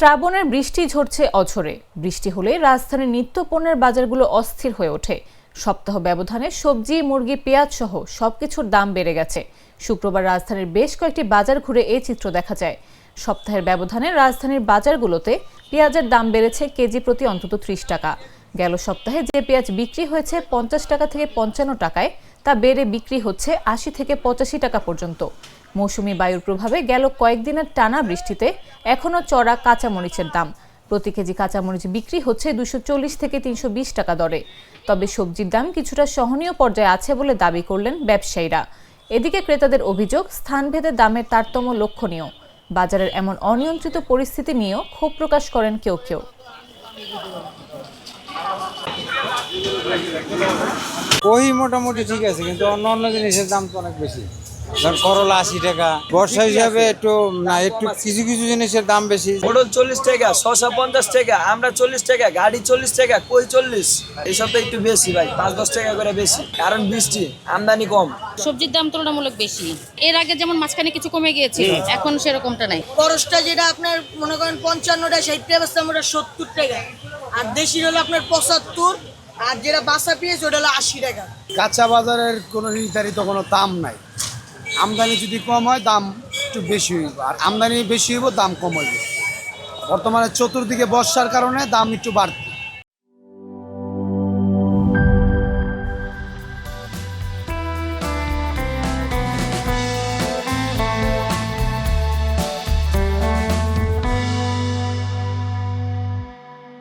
শ্রাবণের বৃষ্টি ঝরছে অঝরে। বৃষ্টি হলে রাজধানীর নিত্যপণ্যের বাজারগুলো অস্থির হয়ে ওঠে। সপ্তাহ ব্যবধানে সবজি, মুরগি, পেঁয়াজ সহ সবকিছুর দাম বেড়ে গেছে। শুক্রবার রাজধানীর বেশ কয়েকটি বাজার ঘুরে এই চিত্র দেখা যায়। সপ্তাহের ব্যবধানে রাজধানীর বাজারগুলোতে পেঁয়াজের দাম বেড়েছে কেজি প্রতি অন্তত ৩০ টাকা। গেল সপ্তাহে যে পেঁয়াজ বিক্রি হয়েছে ৫০ টাকা থেকে ৫৫ টাকায়, তা বেড়ে বিক্রি হচ্ছে ৮০ থেকে ৮৫ টাকা পর্যন্ত। মৌসুমি বায়ুর প্রভাবে গেল কয়েকদিনের টানা বৃষ্টিতে এখনও চড়া কাঁচামরিচের দাম। প্রতি কেজি কাঁচামরিচ বিক্রি হচ্ছে ২৪০ থেকে ৩২০ টাকা দরে। তবে সবজির দাম কিছুটা সহনীয় পর্যায়ে আছে বলে দাবি করলেন ব্যবসায়ীরা। এদিকে ক্রেতাদের অভিযোগ, স্থানভেদে দামের তারতম্য লক্ষণীয়। বাজারের এমন অনিয়ন্ত্রিত পরিস্থিতি নিয়েও ক্ষোভ প্রকাশ করেন কেউ কেউ। ওই মোটামুটি ঠিক আছে, কিন্তু অন্য অন্য জিনিসের দাম তো অনেক বেশি। ধর করলা ৮০ টাকা, বর্ষা হিসাবে একটু কিছু কিছু জিনিসের দাম বেশি। পটল ৪০ টাকা, শসা ৫০ টাকা, আমরা ৪০ টাকা, গাড়ি ৪০ টাকা, কই ৪০। এইসব তো একটু বেশি ভাই, ৫-১০ টাকা করে বেশি, কারণ বৃষ্টি, আমদানি কম। সবজির দাম তুলনামূলক বেশি। এর আগে যেমন মাঝখানে কিছু কমে গিয়েছিল, এখন সেরকমটা নাই। খরচটা যেটা আপনার মনে করেন ৫৫টা ৬০ টাকা, আমরা ৭০ টাকা, আর দেশি হলো আপনার ৭৫, আর যেটা বাসা পেয়েছে ওটা হলো ৮০ টাকা। কাঁচা বাজারের কোনো নির্ধারিত কোনো দাম নাই। আমদানি যদি কম হয় দাম একটু বেশি হইব, আর আমদানি বেশি হইব দাম কম হইব। বর্তমানে চতুর্দিকে বর্ষার কারণে দাম একটু বাড়তি।